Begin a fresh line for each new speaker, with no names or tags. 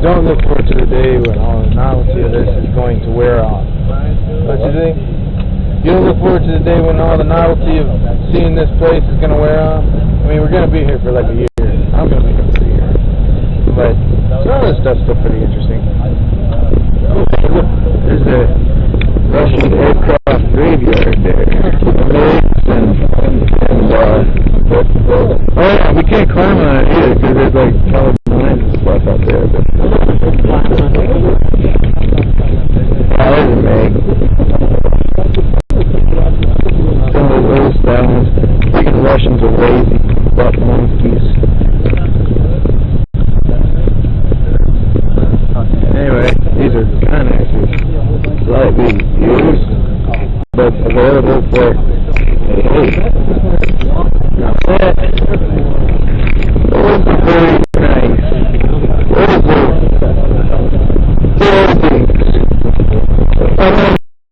Don't look forward to the day when all the novelty of this is going to wear off. Don't you think? You don't look forward to the day when all the novelty of seeing this place is going to wear off? I mean, we're going to be here for like a year. I'm going to be here for a year. But some of this stuff's still pretty interesting. There's a Russian aircraft graveyard there. Oh yeah, we can't climb on it either because there's like colored lines and stuff out there. But there's a Meg. Some of those styles. Freaking Russians are lazy, butt monkeys. Anyway, these are kind of slightly used, but available for not bad. Those are very nice. Those are buildings.